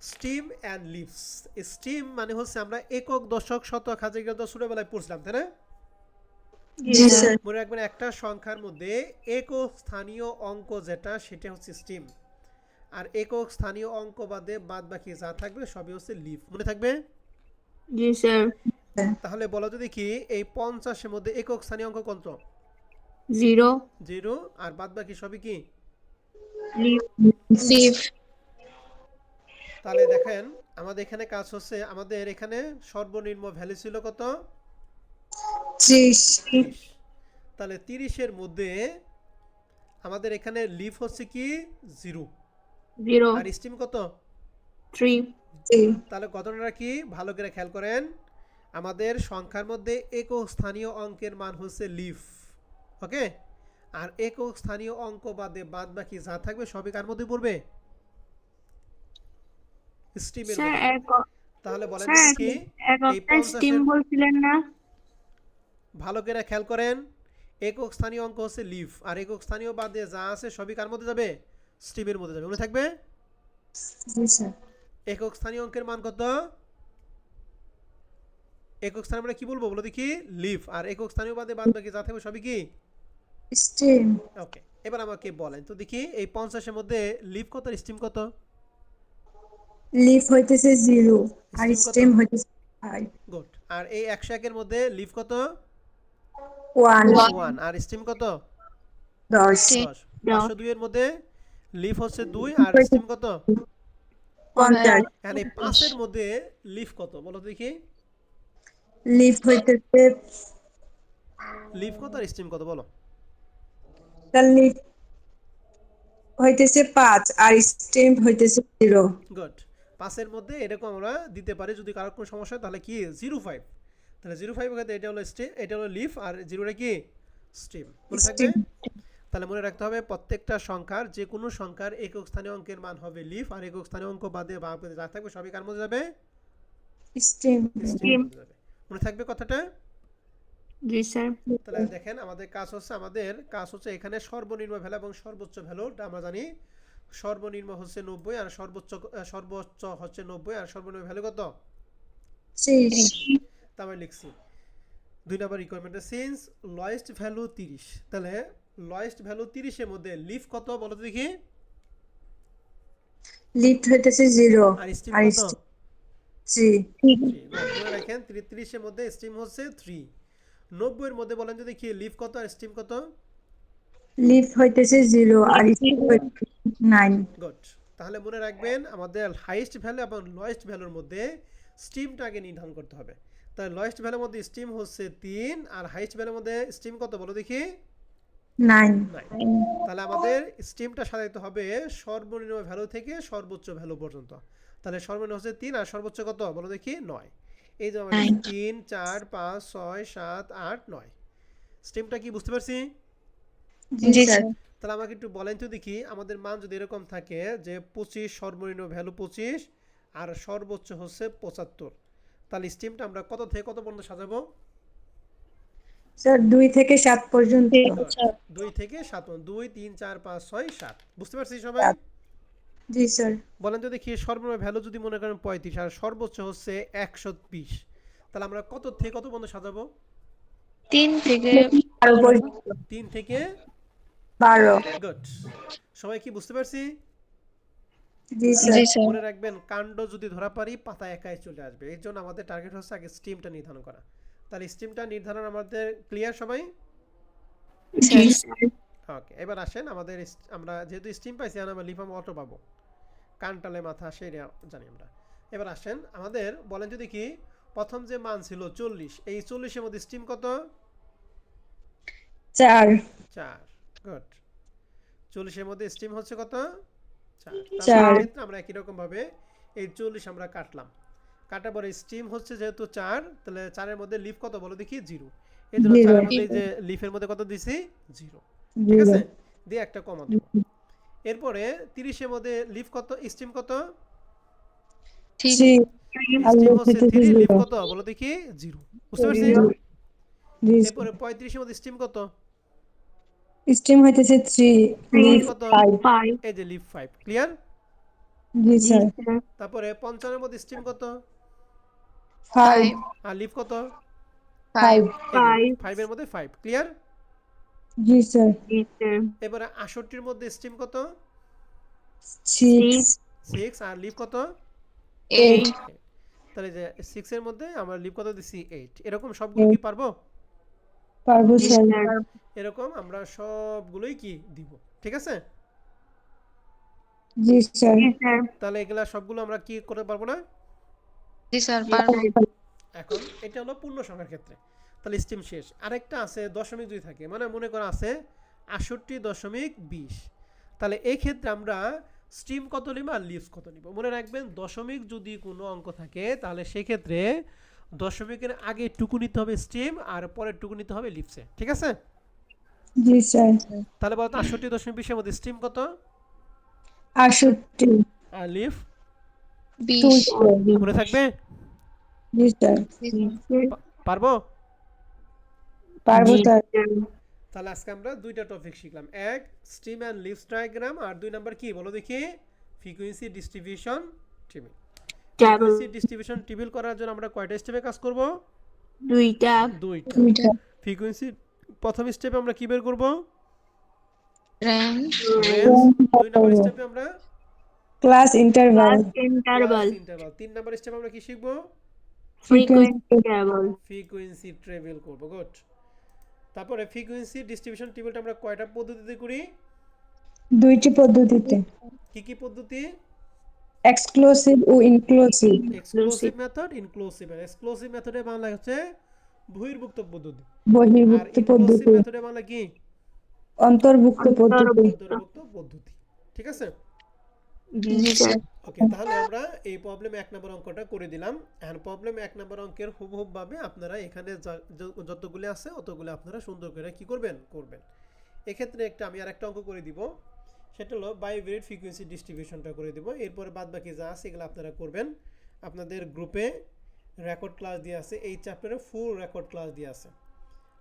স্টিম অ্যান্ড লিভস। স্টিম মানে হচ্ছে আমরা একক দশক শতক হাজার তো ছোটবেলায় পড়ছিলাম তাই না? জি স্যার মনে রাখবেন একটা সংখ্যার মধ্যে একক স্থানীয় অঙ্ক যেটা সেটা হচ্ছে স্টিম আর একক স্থানীয় অঙ্ক বাদে বাদ বাকি যা থাকবে সবই হচ্ছে লিভ। মনে থাকবে? জি স্যার তাহলে বলো তো দেখি এই 50 এর মধ্যে একক স্থানীয় অঙ্ক কত? 0 0 আর বাদ বাকি সবই কি? লিভ তাহলে দেখেন আমাদের এখানে কাজ হচ্ছে আমাদের এখানে সর্বনিম্ন ভ্যালু ছিল কত? 30 30। তাহলে 30 এর মধ্যে আমাদের এখানে লিভ হচ্ছে কি? 0 0 আর স্টিম কত? 3 তাহলে ঘটনাটা কি ভালো করে খেয়াল করেন। আমাদের সংখ্যার মধ্যে একক স্থানীয় অঙ্কের মান হচ্ছে লিভ। ওকে? আর একক স্থানীয় অঙ্ক বাদে বাদ বাকি যা থাকবে সবই কার মধ্যে পড়বে? স্টিমের স্যার মধ্যে পড়বে। তাহলে বলেন স্যার দেখি এই এককটা স্টিম 50-এর বলছিলেন না ভালো করে খেয়াল করেন। একক স্থানীয় অঙ্ক হচ্ছে লিভ আর একক স্থানীয় বাদে যা আছে সবই কার মধ্যে যাবে? স্টিমের মধ্যে যাবে। মনে থাকবে? জি স্যার একক স্থানীয় অঙ্কের মান কত? একক স্থানে আমরা কি বলবো বলো দেখি? লিভ আর একক স্থানীয় বাদে বাদ বাকি যা থাকবে সবই কি? স্টিম ওকে এবার আমাকে বলেন তো দেখি এই 50-এর মধ্যে লিফ কত আর স্টিম কত? লিফ হইতেছে 0 আর স্টিম কত? স্টেম হইতেছে 5 গুড। আর এই 101-এর মধ্যে লিফ কত? 1 1। আর স্টিম কত? 10 10। 502-এর মধ্যে লিফ হচ্ছে 2 আর হইতেছে স্টিম কত? 50 এখন এই 5-এর মধ্যে লিফ কত বলো তো দেখি? লিফ হইতেছে লিফ কত আর স্টিম কত বলো? তার লিফ হইতেছে 5 আর স্টেম হইতেছে 0 গুড। 5-এর মধ্যে এরকম আমরা দিতে পারি যদি কারোর কোনো সমস্যা হয় তাহলে কি 05। তাহলে 05 এর ক্ষেত্রে এটা হলো স্টিম, এটা হলো লিফ, আর 0টা কি স্টিম। মনে থাকবে? স্টেম তাহলে মনে রাখতে হবে প্রত্যেকটা সংখ্যার যে কোনো সংখ্যার একক স্থানীয় অঙ্কের মান হবে লিফ, আর একক স্থানীয় অঙ্ক বাদে বা যা থাকবে সবই কার মধ্যে যাবে? স্টেম স্টিমের মধ্যে যাবে। মনে থাকবে কথাটা? জি স্যার। তাহলে দেখেন আমাদের কাজ হচ্ছে এখানে সর্বনিম্ন ভ্যালু এবং সর্বোচ্চ ভ্যালুটা আমরা জানি। সর্বনিম্ন হচ্ছে 90 আর সর্বোচ্চ হচ্ছে 90 আর সর্বনিম্ন ভ্যালু কত? 30 তা আমি লিখছি 2 নম্বর রিকোয়ারমেন্টে সিন্স লোয়েস্ট ভ্যালু 30। তাহলে লোয়েস্ট ভ্যালু 30 এর মধ্যে লিফ কত বলো তো দেখি? লিফ হইতেছে 0 আর স্টিম আর কত? স্টেম 3 3। গুড। মনে রাখেন 30 এর মধ্যে স্টিম হচ্ছে 3। 90 এর মধ্যে বলেন যদি কি লিফ কত আর স্টিম কত? লিফ হইতেছে 0 আর স্টেম হইতেছে 9 গুড। তাহলে মনে রাখবেন আমাদের হাইয়েস্ট ভ্যালু এবং লোয়েস্ট ভ্যালুর মধ্যে স্টিমটা আগে নির্ধারণ করতে হবে। তাহলে লোয়েস্ট ভ্যালুর মধ্যে স্টিম হচ্ছে 3 আর হাইয়েস্ট ভ্যালুর মধ্যে স্টিম কত বলো দেখি? 9 9। তাহলে আমাদের স্টিমটা সাজাইতে হবে সর্বনিম্ন ভ্যালু থেকে সর্বোচ্চ ভ্যালু পর্যন্ত। তাহলে সর্বনিম্ন হচ্ছে 3 আর সর্বোচ্চ কত বলো দেখি? 9। এই যে আমাদের 3 4 5 6 7 8 9। স্টিমটা কি বুঝতে পারছি? জি স্যার তাহলে আমাকে একটু বলেন তো দেখি আমাদের মান যদি এরকম থাকে যে 25 সর্বনিম্ন ভ্যালু 25 আর সর্বোচ্চ হচ্ছে 75, তাহলে স্টিমটা আমরা কত থেকে কত পর্যন্ত সাজাবো? স্যার 2 থেকে 7 পর্যন্ত 2 থেকে 7। 2 3 4 5 6 7। বুঝতে পারছি সবাই? জি স্যার বলেন তো দেখি সর্বনিম্ন ভ্যালু যদি মনে করেন 35 আর সর্বোচ্চ হচ্ছে 120, তাহলে আমরা কত থেকে কত পর্যন্ত সাজাবো? 3 থেকে 12 12। পর্যন্ত 3 থেকে 12 গুড। সবাই কি বুঝতে পারছি? জি স্যার মনে রাখবেন কাণ্ড যদি ধরা পারি পাতা একাই চলে আসবে। এর জন্য আমাদের টার্গেট হচ্ছে আগে স্টিমটা নির্ধারণ করা। তাহলে স্টিমটা নির্ধারণ আমাদের ক্লিয়ার সবাই? জি স্যার। ওকে। এবার আসেন আমাদের আমরা যেহেতু স্টিম পাইছি এখন আমরা লিফাম অটো পাবো। কানটালে মাথা সেটা জানি আমরা। এবার আসেন আমাদের বলেন যদি কি প্রথম যে মান ছিল 40, এই 40 এর মধ্যে স্টিম কত? 4 4। গুড। 40 এর মধ্যে স্টিম হচ্ছে কত? 4। তাহলে 4 এক্ষেত্রে আমরা একই রকম ভাবে এই 40 আমরা কাটলাম। কাটার পরে স্টিম হচ্ছে যেহেতু 4, তাহলে 4 এর মধ্যে লিফ কত বলো দেখি? 0। এই জন্য 4 এর মধ্যে যে লিফের মধ্যে কত দিছি? 0। ঠিক আছে? দিয়ে একটা কমা দেব। এরপরে 30 এর মধ্যে লিফ কত? স্টিম কত? 3 স্টিম হচ্ছে 3, লিফ কত বলো দেখি? 0। বুঝতে পারছি? জি এরপরে 35 এর মধ্যে স্টিম কত? স্ট্রিম হইতেছে 3 লিফ লিফ কত? 5 এই যে লিফ 5। ক্লিয়ার? জি জি স্যার স্যার। তারপরে 55 এর মধ্যে স্টিম কত? 5 আর লিফ কত? 5 এই যে 5 5 এর মধ্যে 5। ক্লিয়ার? জি স্যার জি স্যার। এবারে 68 এর মধ্যে স্টিম কত? 6 6 আর লিফ কত? 8 8। তাহলে যে 6 এর মধ্যে আমরা লিফ কত দিছি? 8। এরকম সবগুলো কি পারবো? পারবো জি স্যার স্যার। এরকম আমরা সবগুলোই কি দিব। ঠিক আছে? জি স্যার জি স্যার। তাহলে এগুলা সবগুলো আমরা কি করতে পারবো না? জি স্যার পারবো। এখন এটা হলো পূর্ণ সংখ্যার ক্ষেত্রে। তাহলে স্টিম শেষ। আরেকটা আছে দশমিক যদি থাকে, মানে মনে করা আছে 68.20, তাহলে এই ক্ষেত্রে আমরা স্টিম কত নিব আর লিভস কত নিব। মনে রাখবেন দশমিক যদি কোনো অঙ্ক থাকে তাহলে সেই ক্ষেত্রে দশমিকের আগে টুকু নিতে হবে স্টিম আর পরের টুকু নিতে হবে লিভসে। ঠিক আছে? জি স্যার তাহলে বলতো 68.20 এর মধ্যে স্টিম কত 68 আর লিভ 2 মনে থাকবে? জি স্যার পারবো? পারবো জি স্যার স্যার। তাহলে আজকে আমরা দুইটা টপিক শিখলাম। এক স্টিম অ্যান্ড লিভস ডায়াগ্রাম, আর 2 নাম্বার কি বলো দেখি? Frequency distribution table. Frequency distribution table করার জন্য আমরা কয়টা স্টেপে কাজ করব? দুইটা। দুইটা। দুইটা ফ্রিকোয়েন্সি প্রথম স্টেপে আমরা কি বের করব? range, range. 2 নম্বর স্টেপে আমরা class interval, class interval, class interval. 3 নম্বর স্টেপে আমরা কি শিখব? frequency frequency, interval, frequency travel করব। গুড। তারপরে ফ্রিকোয়েন্সি ডিস্ট্রিবিউশন টেবিলটা আমরা কয়টা পদ্ধতিতে করি? 2টি পদ্ধতিতে, কি কি পদ্ধতি? এক্সক্লুসিভ ও inclusive. Exclusive inclusive, method, inclusive. Exclusive মেথডে বাংলা হচ্ছে বহির্ভুক্ত পদ্ধতি, আর বহির্ভুক্ত ইনক্লুসিভ পদ্ধতি, মেথডে বাংলা কি? অন্তর্ভুক্ত পদ্ধতি। অন্তর্ভুক্ত। অন্তর্ভুক্ত পদ্ধতি। ঠিক আছে? জি স্যার। ওকে, তাহলে আমরা এই প্রবলেম 1 নম্বর অঙ্কটা করে দিলাম। এখন প্রবলেম 1 নম্বর অঙ্কের হুবহুব ভাবে আপনারা এখানে যতগুলো আছে অতগুলো আপনারা সুন্দর করে কি করবেন? করবেন। এক্ষেত্রে আমি আরেকটা অঙ্ক করে দিব, সেটা হলো বাইভেরিয়েট ফ্রিকোয়েন্সি ডিস্ট্রিবিউশনটা করে দিব। এরপরে বাদবাকি যা আছে এগুলো আপনারা করবেন। আপনাদের গ্রুপে রেকর্ড ক্লাস দিয়ে আছে, এই চ্যাপ্টারে ফুল রেকর্ড ক্লাস দিয়ে আছে।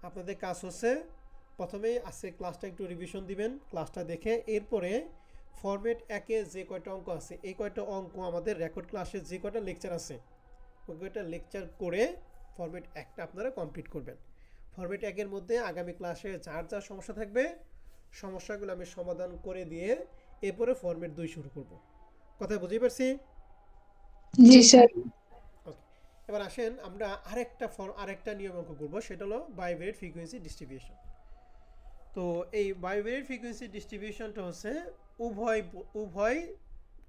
আপনাদের কাজ হচ্ছে প্রথমেই আজকে ক্লাসটা একটু রিভিশন দিবেন, ক্লাসটা দেখে এরপরে ফরম্যাট 1-এ যে কয়টা অঙ্ক আছে এই কয়টা অঙ্ক আমাদের রেকর্ড ক্লাসে যে কয়টা লেকচার আছে ওই কয়টা লেকচার করে ফরম্যাট 1টা আপনারা কমপ্লিট করবেন। ফরম্যাট 1-এর মধ্যে আগামী ক্লাসে যার যা সমস্যা থাকবে সমস্যাগুলো আমি সমাধান করে দিয়ে এরপরে ফরম্যাট 2 শুরু করব। কথা বুঝতে পারছি? জি স্যার। ওকে, এবার আসেন আমরা আরেকটা নিয়ম অঙ্ক করব, সেটা হলো বাইভেরিয়েট ফ্রিকোয়েন্সি ডিস্ট্রিবিউশন। তো এই বাইভেরিয়েট ফ্রিকোয়েন্সি ডিস্ট্রিবিউশনটা হচ্ছে উভয় উভয়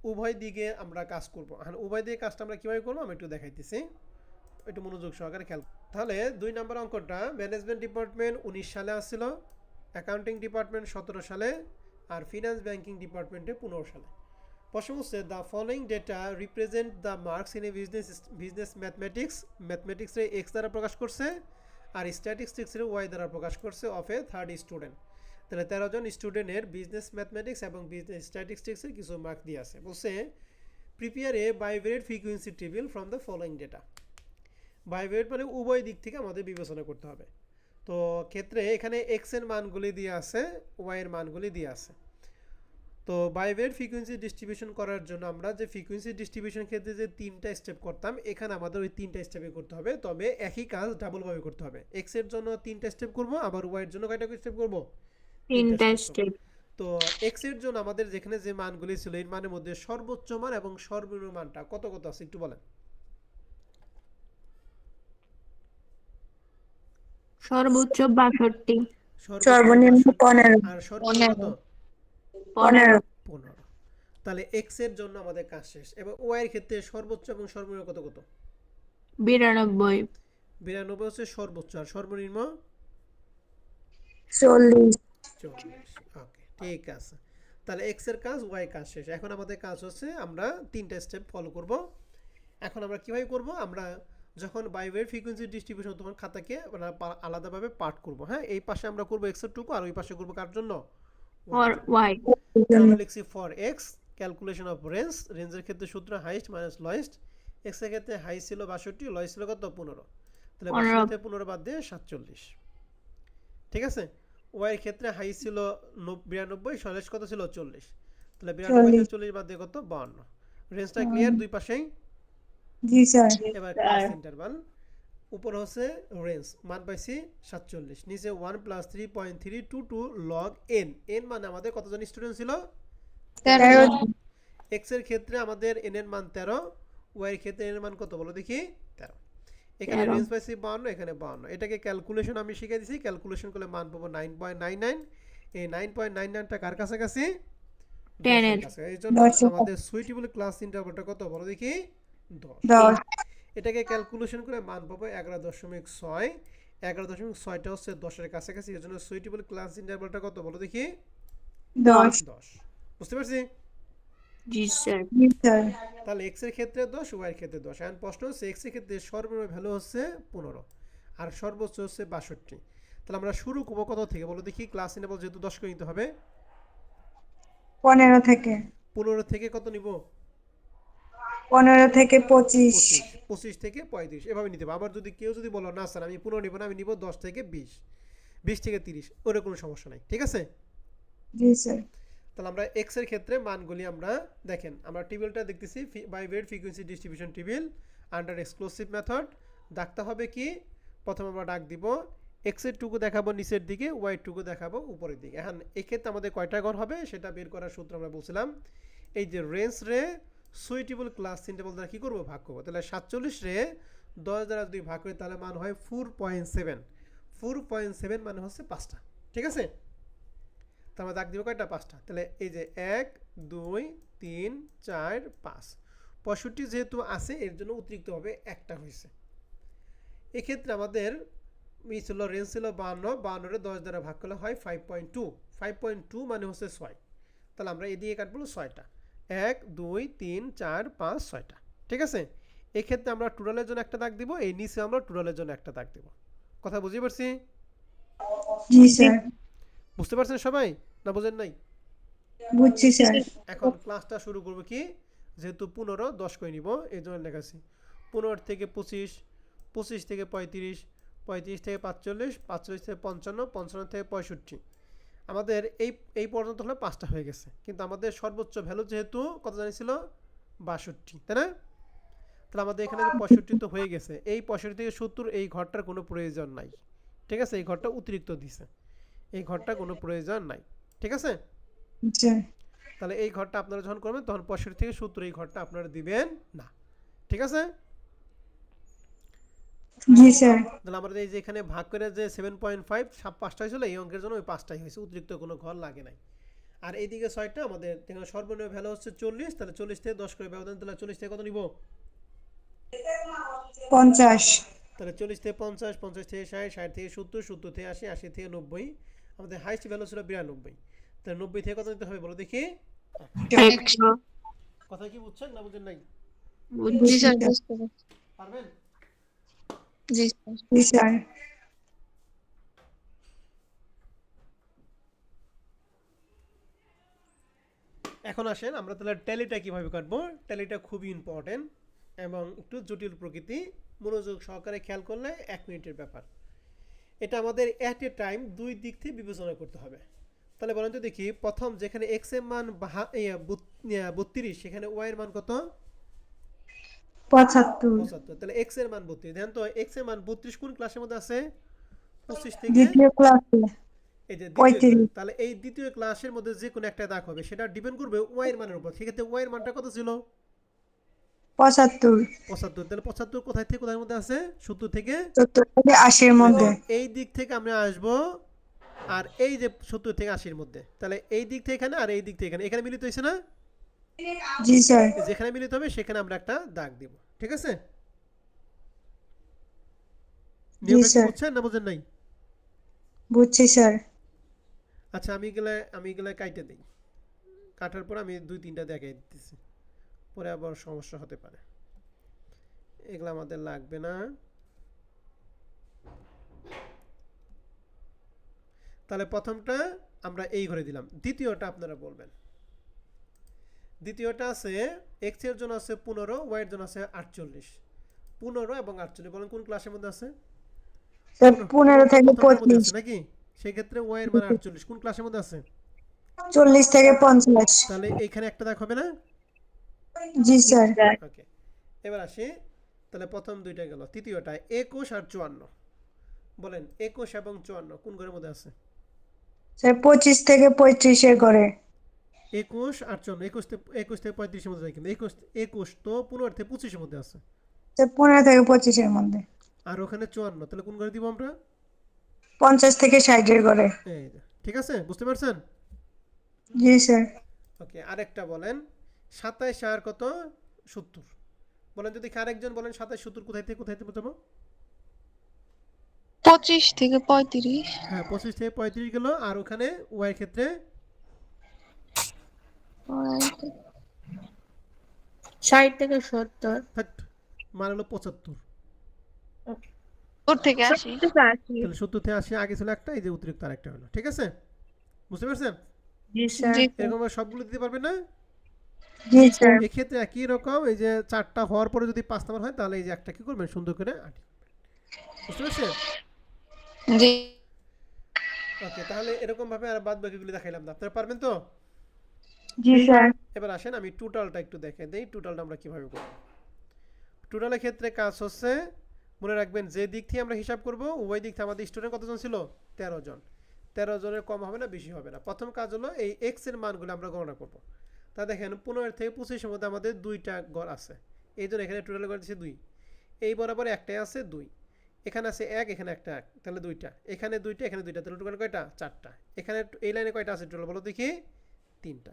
উভয় দিকে আমরা কাজ করব। হ্যাঁ, উভয় দিকে কাজটা আমরা কীভাবে করবো আমি একটু দেখাইতেছি, একটু মনোযোগ সহকারে খেয়াল। তাহলে 2 নম্বর অঙ্কটা ম্যানেজমেন্ট ডিপার্টমেন্ট 19 সালে আসছিল, অ্যাকাউন্টিং ডিপার্টমেন্ট 17 সালে, আর ফিনান্স ব্যাংকিং ডিপার্টমেন্টে 15 সালে। প্রশ্ন হচ্ছে the following data represent the marks in a business ম্যাথমেটিক্সে এক্স দ্বারা প্রকাশ করছে আর স্ট্যাটিস্টিক্সের ওয়াই দ্বারা প্রকাশ করছে অফ এ 30 স্টুডেন্ট। তাহলে 13 জন স্টুডেন্টের বিজনেস ম্যাথমেটিক্স এবং বিজনেস স্ট্যাটিস্টিক্সের কিছু মার্ক দিয়ে আছে। বলছে prepare a bivariate frequency table from the following data. Bivariate মানে উভয় দিক থেকে আমাদের বিবেচনা করতে হবে। তো ক্ষেত্রে এখানে এক্স এর মানগুলি দিয়ে আছে, ওয়াই এর মানগুলি দিয়ে আছে। তো বাইভেরিয়েট ফ্রিকোয়েন্সি ডিস্ট্রিবিউশন করার জন্য আমরা যে ফ্রিকোয়েন্সি ডিস্ট্রিবিউশন ক্ষেত্রে যে 3টা স্টেপ করতাম এখানে আমাদের ওই 3টা স্টেপে করতে হবে, তবে একই কাজ ডাবলভাবে করতে হবে। এক্স এর জন্য 3টা স্টেপ করব, আবার ওয়াই এর জন্য কয়টা স্টেপ করব? 3টা স্টেপ। তো এক্স এর জন্য আমাদের যেখানে যে মানগুলি ছিল এই মানের মধ্যে সর্বোচ্চ মান এবং সর্বনিম্ন মানটা কত কত আছে একটু বলেন। সর্বোচ্চ 62, সর্বনিম্ন 15, আর সর্বনিম্ন কত? 15, 15। তাহলে এক্স এর জন্য আমাদের কাজ শেষ। এবং ওয়াই এর ক্ষেত্রে সর্বোচ্চ এবং সর্বনিম্ন কত কত? 92, 92 হচ্ছে সর্বোচ্চ, আর সর্বনিম্ন 40, 40। ওকে, ঠিক আছে। তাহলে এক্স এর কাজ, ওয়াই কাজ শেষ। এখন আমাদের কাজ হচ্ছে আমরা 3টা স্টেপ ফলো করব। এখন আমরা কিভাবে করব? আমরা যখন বাইভেরিয়েট ফ্রিকোয়েন্সি ডিস্ট্রিবিউশন তখন খাতাকে আলাদাভাবে পার্ট করব। হ্যাঁ, এই পাশে আমরা করব এক্স এর টুকু আর ওই পাশে করব কার জন্য? or y, তাহলে লিখছি ফর এক্স ক্যালকুলেশন অফ রেঞ্জের ক্ষেত্রে সূত্র হাইস্ট মাইনাস লোয়েস্ট। এক্স এর ক্ষেত্রে হাই ছিল 62, লোয়েস্ট ছিল কত? 15। তাহলে 62 থেকে 15 বাদ দিয়ে 47। ঠিক আছে। ওয়াই এর ক্ষেত্রে হাই ছিল 92, সলেস কত ছিল? 40। তাহলে 92 থেকে 40 বাদ দিয়ে কত? 52। রেঞ্জটা ক্লিয়ার দুই পাশেই? জি স্যার। এবার ক্লাস ইন্টারভাল। উপর হচ্ছে রেঞ্জ, মান পাইছি 47, নিচে 1 + 3.322 লগ এন। এন মানে আমাদের কতজন স্টুডেন্ট ছিল? 13, এক্স এর ক্ষেত্রে আমাদের এন এর মান 13, ওয়াই এর ক্ষেত্রে এন এর মান কত বলো দেখি? 13। এখানে 13, রেঞ্জ পাইছি 52, এখানে 52। এটাকে ক্যালকুলেশন আমি শিখিয়ে দিছি, ক্যালকুলেশন করলে মান পাবো 9.99। এই 9.99টা কার কাছাকাছি? 10 এর, কাছে। এই জন্য 10 আমাদের সুইটেবল ক্লাস ইন্টারভালটা কত বলো দেখি? 10। 10, এটাকে ক্যালকুলেশন করে মান পাবো 11.6। 11.6টা হচ্ছে 10-এর কাছাকাছি, এই জন্য সুইটেবল ক্লাস ইন্টারভালটা কত বলো দেখি? 10, 10। বুঝতে পারছি? জি স্যার। জি স্যার। তাহলে এক্স এর ক্ষেত্রে 10, ওয়াই এর ক্ষেত্রে 10। এখন প্রশ্ন হচ্ছে এক্স এর ক্ষেত্রে সর্বনিম্ন ভ্যালু হচ্ছে 15 আর সর্বোচ্চ হচ্ছে 62। তাহলে আমরা শুরু করবো কত থেকে বলো দেখি? ক্লাস ইন্টারভাল যেহেতু 10 করে নিতে হবে, 15 থেকে 15 থেকে কত নিব? 15 থেকে 25, 25। 25 থেকে 35 এভাবে নিতে হবে। আবার যদি কেউ যদি বলো না স্যার আমি 15 নিব না, আমি নিব 10 থেকে 20, 20 থেকে 30, ওর কোনো সমস্যা নাই। ঠিক আছে। জি স্যার। তাহলে আমরা এক্স এর ক্ষেত্রে মানগুলি আমরা দেখেন, আমরা টেবিলটা দেখতেছি bivariate frequency distribution table under exclusive method. ডাকতে হবে কি? প্রথমে আমরা ডাক দিব এক্স এর টুকু দেখাবো নিচের দিকে, ওয়াই টুকু দেখাবো উপরের দিকে। এখন এই ক্ষেত্রে আমাদের কয়টা ঘর হবে সেটা বের করার সূত্র আমরা বলছিলাম, এই যে রেঞ্জ রে সুইটেবল ক্লাস ইন্টারভাল দ্বারা কী করবো, ভাগ করবো। তাহলে 47 রে 10 দ্বারা যদি ভাগ করি তাহলে মান হয় 4.7। 4.7 মানে হচ্ছে 5টা। ঠিক আছে, তো আমরা দাগ দিব কয়টা, 5টা। তাহলে এই যে 1 2 3 4 5, 65 যেহেতু আছে এর জন্য অতিরিক্তভাবে একটা হয়েছে। এক্ষেত্রে আমাদের ছিল রেঞ্জ ছিল 52, 52 রে 10 দ্বারা ভাগ করলে হয় 5.2। 5.2 মানে হচ্ছে 6। তাহলে আমরা এদিকে কাটবো 6টা, 1 2 3 4 5 6টা। ঠিক আছে, এক্ষেত্রে আমরা টোটালের জন্য একটা দাগ দিব, এই নিচে আমরা টোটালের জন্য একটা দাগ দিব। কথা বুঝতে পারছি? জি স্যার, বুঝতে পারছেন সবাই না বুঝেন নাই? বুঝছি স্যার। এখন ক্লাসটা শুরু করব কি, যেহেতু 15 10 করে নিব এই জন্য লেখাছি 15 থেকে 25, 25 থেকে 35, 35 থেকে 45, 45 থেকে 55, 55 থেকে 65। আমাদের এই পর্যন্ত হলে 5টা হয়ে গেছে, কিন্তু আমাদের সর্বোচ্চ ভ্যালু যেহেতু কত জানিছিল 62, তাই না? তাহলে আমাদের এখানে 65 তো হয়ে গেছে, এই 65 থেকে 70 এই ঘরটার কোনো প্রয়োজন নাই। ঠিক আছে, এই ঘরটা অতিরিক্ত দিছে, এই ঘরটা কোনো প্রয়োজন নাই। ঠিক আছে, স্যার। তাহলে এই ঘরটা আপনারা যখন করবেন তখন 65 থেকে 70 এই ঘরটা আপনারা দিবেন না। ঠিক আছে, জি স্যার। তাহলে আমাদের এই যে এখানে ভাগ করে যে 7.5 5টা হয়েছিল, এই অঙ্কের জন্য ওই 5টাই হয়েছে, অতিরিক্ত কোনো ঘর লাগে নাই। আর এইদিকে 6টা আমাদের এখানে সর্বনিম্ন ভ্যালু হচ্ছে 40, তাহলে 40 থেকে 10 করে ব্যবধান, তাহলে 40 থেকে কত নিব, 50। তাহলে 40 থেকে 50, 50 থেকে 60, 60 থেকে 70, 70 থেকে 80, 80 থেকে 90। আমাদের হাইস্ট ভ্যালু ছিল 92, তাহলে 90 থেকে কত নিতে হবে বলো দেখি। 100 কথা কি বুঝছেন না বুঝেন নাই? বুঝছি স্যার। পারবেন? জি জি স্যার। এখন আসেন আমরা তাহলে ট্যালিটা কিভাবে কাটবো। ট্যালিটা খুবই ইম্পর্টেন্ট এবং একটু জটিল প্রকৃতি, মনোযোগ সহকারে খেয়াল করলে 1 মিনিটের ব্যাপার। এটা আমাদের অ্যাট এ টাইম দুই দিক থেকে বিবেচনা করতে হবে। তাহলে বলেন তো দেখি, প্রথম যেখানে এক্স এর মান 32, সেখানে ওয়াই এর মান কত, 75। 75। তাহলে এক্স এর মান 32, দেখেন তো এক্স এর মান 32 কোন ক্লাসের মধ্যে আছে, 25 থেকে দ্বিতীয় ক্লাসে এই যে দ্বিতীয় 35। ক্লাস। তাহলে এই দ্বিতীয় ক্লাসের মধ্যে যে কোনো একটা দাগ হবে, সেটা ডিপেন্ড করবে ওয়াই এর মানের উপর। সেক্ষেত্রে ওয়াই এর মানটা কত ছিল, 75। 75। তাহলে 75 কোথায় থেকে কোথায় মধ্যে আছে, 70 থেকে 70 থেকে 80 এর মধ্যে। এই দিক থেকে আমরা আসব, আর এই যে 70 থেকে 80 এর মধ্যে, তাহলে এই দিক থেকে এখানে আর এই দিক থেকে এখানে, এখানে মিলিত হয়েছে না, জি স্যার। যেখানে মিলিত হবে সেখানে আমরা একটা দাগ দিব। ঠিক আছে, জি নিয়মটা কি স্যার, বুঝছেন না বুঝেন নাই? বুঝছি স্যার। আচ্ছা, আমি এগুলা কাইটে দিই, কাটার পর আমি 2-3টা দেখাই দিতেছি, পরে আবার সমস্যা হতে পারে। এগুলো আমাদের লাগবে না। তাহলে প্রথমটা আমরা এই ঘরে দিলাম, দ্বিতীয়টা আপনারা বলবেন। দ্বিতীয়টা আছে এক্স এর জন্য আছে 15, ওয়াই এর জন্য আছে 48। 15 এবং 48 বলেন কোন ক্লাসের মধ্যে আছে, স্যার 15 থেকে প্রথমটার মধ্যে 25। আছে নাকি? সেই ক্ষেত্রে ওয়াই এর মান 48 কোন ক্লাসের মধ্যে আছে, 40 থেকে 50। তাহলে এইখানে একটা দাগ হবে না? জি স্যার। ওকে, এবার আসি, তাহলে প্রথম দুইটা গেল, তৃতীয়টা 21 আর 54। বলেন 21 এবং 54 কোন ঘরের মধ্যে আছে? স্যার 25 থেকে 35 এর ঘরে। 21 আর 54, 21 থেকে 35 এর মধ্যে যায়, কিন্তু 21 তো 15 থেকে 25 এর মধ্যে আছে, স্যার 15 থেকে 25 এর মধ্যে। আর ওখানে 54, তাহলে কোন ঘরে দিব আমরা? 50 থেকে 60 এর ঘরে। এই যে, ঠিক আছে, বুঝতে পারছেন? জি স্যার। ওকে, আরেকটা বলেন 27 আর কত 70। বলেন যদি আরেকজন বলেন 27 70 কোথায় থেকে কোথায় যাবো? 25 থেকে 35। হ্যাঁ, 25 থেকে 35 গেল, আর ওখানে ওয়াই এর ক্ষেত্রে 60 থেকে 70 মান হলো 75। দূর থেকে আসি। তাহলে 70 থেকে 80 আগে ছিল একটা, এই যে অতিরিক্ত আরেকটা হলো। ঠিক আছে, বুঝতে পারছেন? জি স্যার। জি এরকম ভাবে সবগুলো দিতে পারবেন না? জি স্যার। এক্ষেত্রে একই রকম, এই যে 4টা হওয়ার পরে যদি 5 নাম্বার হয়, তাহলে এই যে একটা কি করবেন, সুন্দর করে আটি। বুঝতে পারছেন? জি ওকে, তাহলে এরকম ভাবে আর বাদ বাকিগুলো দেখাইলাম না, আপনারা পারবেন তো? জি স্যার। এবার আসেন আমি টোটালটা একটু দেখে দেই, টোটালটা আমরা কিভাবে করব। টোটালের ক্ষেত্রে কাজ হচ্ছে মনে রাখবেন যে দিক থেকে আমরা হিসাব করব উভয় দিক থেকে আমাদের স্টুডেন্ট কতজন ছিল 13 জন। 13 জনের কম হবে না বেশি হবে না। প্রথম কাজ হলো এই এক্স এর মানগুলো আমরা গণনা করব। তা দেখেন 15 থেকে 25 এর মধ্যে আমাদের দুইটা ঘর আছে, এই জন্য এখানে টোটাল ঘর দিচ্ছে 2। এই বরাবর একটাই আছে 2, এখানে আছে 1, এখানে একটা 1, তাহলে দুইটা, এখানে দুইটা, এখানে দুইটা, তাহলে টোটাল কয়টা? 4টা। এখানে এই লাইনে কয়টা আছে টোটাল বলো দেখি? 3টা।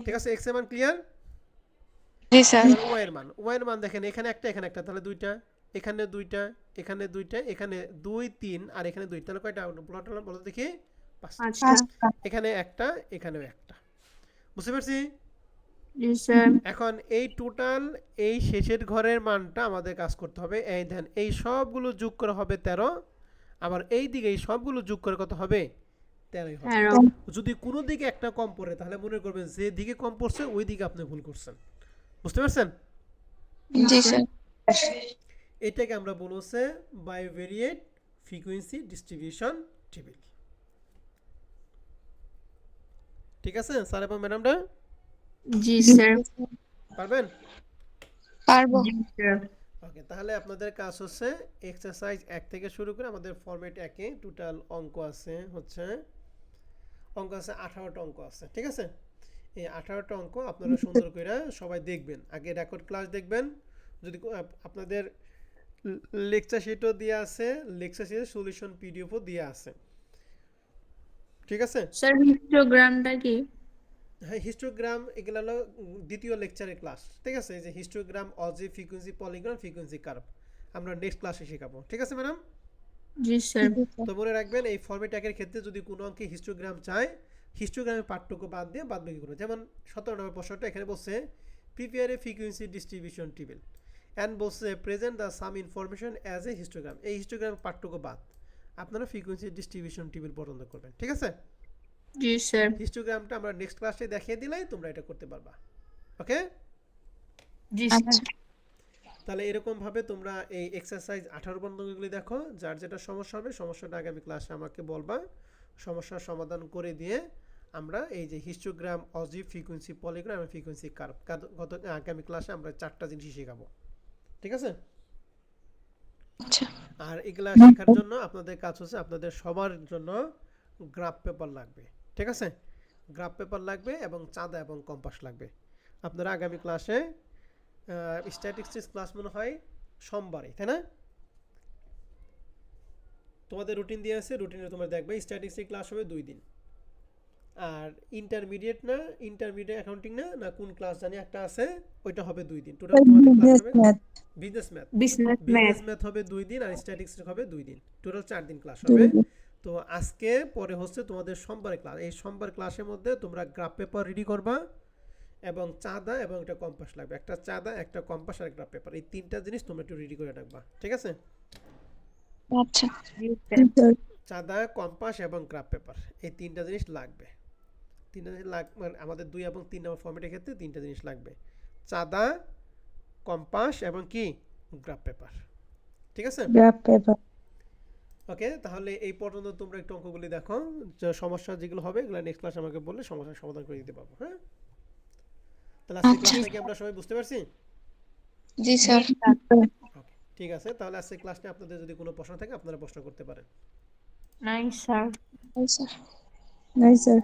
ঠিক আছে, এক্স এর মান ক্লিয়ার? জি স্যার। এবার ওয়াই এর মান, ওয়াই এর মান দেখেন এখানে একটা, এখানে একটা, তাহলে দুইটা, এখানে দুইটা, এখানে দুইটা, এখানে 2 3 আর এখানে 2, তাহলে কয়টা টোটাল বলো দেখি? 5টা। আচ্ছা এখানে একটা, এখানেও একটা। বুঝতে পারছি? জি স্যার এখন এই টোটাল এই শেষের ঘরের মানটা আমাদের কাজ করতে হবে। এই দেন এই সবগুলো যোগ করে হবে 13, আবার এই দিকে এই সবগুলো যোগ করে কত হবে? 13 হবে। 13 যদি কোনো দিকে একটা কম পড়ে তাহলে মনে করবেন যে দিকে কম পড়ছে ওই দিকে আপনি ভুল করছেন। বুঝতে পারছেন? জি স্যার। এটাকে আমরা বলছে বাইভেরিয়েট ফ্রিকোয়েন্সি ডিস্ট্রিবিউশন টেবিল। ঠিক আছে স্যার এবং ম্যাডামরা জি স্যার পারবেন? পারবো। ওকে, তাহলে আপনাদের কাজ হচ্ছে এক্সারসাইজ 1 থেকে শুরু করে আমাদের ফরম্যাট 1 এ টোটাল অঙ্ক আছে হচ্ছে 18টা অঙ্ক আছে। ঠিক আছে, এই 18টা অঙ্ক আপনারা সুন্দর করে সবাই দেখবেন। আগে রেকর্ড ক্লাস দেখবেন, যদি আপনাদের লেকচার শিটও দেওয়া আছে, লেকচার শিটের সলিউশন পিডিএফও দেওয়া আছে। ঠিক আছে স্যার হিস্টোগ্রামটা কি? হ্যাঁ, হিস্টোগ্রাম এগুলো হলো দ্বিতীয় লেকচারের ক্লাস। ঠিক আছে, এই যে histogram, algebra, frequency polygon, frequency curve আমরা নেক্সট ক্লাসে শেখাবো। ঠিক আছে ম্যাডাম? জি স্যার তো মনে রাখবেন এই ফরম্যাট একের ক্ষেত্রে যদি কোনো অঙ্কে হিস্টোগ্রাম চায়, হিস্টোগ্রামের পার্টটুকু বাদ দিয়ে বাদ বাকি করবে। যেমন 17 নম্বর প্রশ্নটা এখানে বলছে prepare a frequency distribution table and বলছে present the same information as a histogram. এই হিস্টোগ্রামের পার্টটুকু বাদ, আপনারা ফ্রিকোয়েন্সি ডিস্ট্রিবিউশন টেবিল পছন্দ করবেন। ঠিক আছে, জি স্যার হিস্টোগ্রামটা আমরা নেক্সট ক্লাসে দেখিয়ে দিলেই তোমরা এটা করতে পারবা। ওকে, জি আচ্ছা স্যার তাহলে এরকম ভাবে তোমরা এই এক্সারসাইজ 18 বন্ধগুলি দেখো। যার যেটা সমস্যা হবে সমস্যাটা আগামী ক্লাসে আমাকে বলবা, সমস্যার সমাধান করে দিয়ে আমরা এই যে হিস্টোগ্রাম, অলজেব্রা, ফ্রিকোয়েন্সি পলিগন এবং ফ্রিকোয়েন্সি কার্ভ গত আগামী ক্লাসে আমরা 4টা জিনিস শেখাবো। ঠিক আছে, আচ্ছা আর এগুলা শেখার জন্য আপনাদের কাজ হচ্ছে আপনাদের সবার জন্য গ্রাফ পেপার লাগবে। ঠিক আছে, গ্রাফ পেপার লাগবে এবং চাঁদা এবং কম্পাস লাগবে। আপনারা আগামী ক্লাসে স্ট্যাটিস্টিক্স ক্লাস মনে হয় সোমবারে, তাই না? তোমাদের রুটিন দিয়ে আছে, রুটিনে তোমরা দেখবে স্ট্যাটিস্টিক্স ক্লাস হবে 2 দিন। আর ইন্টারমিডিয়েট না, ইন্টারমিডিয়েট অ্যাকাউন্টিং না, না কোন ক্লাস জানি একটা আছে, ওইটা হবে 2 দিন। টোটাল তোমাদের ক্লাস হবে business math. Business business math হবে 2 দিন আর স্ট্যাটিস্টিক্স হবে 2 দিন। টোটাল 4 দিন ক্লাস হবে। তো আজকে পরে হচ্ছে তোমাদের সোমবার ক্লাস। এই সোমবার ক্লাসের মধ্যে তোমরা গ্রাফ পেপার রেডি করবা এবং চাঁদা এবং একটা কম্পাস লাগবে। একটা চাঁদা, একটা কম্পাস আর গ্রাফ পেপার, এই 3টা জিনিস তোমরা একটু রেডি করে রাখবা। ঠিক আছে, আচ্ছা চাঁদা, কম্পাস এবং গ্রাফ পেপার, এই 3টা জিনিস লাগবে। 3টা জিনিস মানে আমাদের 2 এবং 3 নম্বর ফরম্যাটের ক্ষেত্রে 3টা জিনিস লাগবে: চাঁদা, কম্পাস এবং কি গ্রাফ পেপার। ঠিক আছে, ওকে। তাহলে এই পর্যন্ত তোমরা একটু অঙ্কগুলি দেখো, যে সমস্যা যেগুলো হবে এগুলো নেক্সট ক্লাসে আমাকে বললে সমস্যার সমাধান করে দিতে পারবো। হ্যাঁ, তাহলে আজকে ক্লাসটা কি আমরা সবাই বুঝতে পারছি? জি স্যার। ওকে, ঠিক আছে। তাহলে আজকে ক্লাসটা আপনাদের যদি কোনো প্রশ্ন থাকে আপনারা প্রশ্ন করতে পারেন। নাই স্যার জি স্যার। নাই স্যার।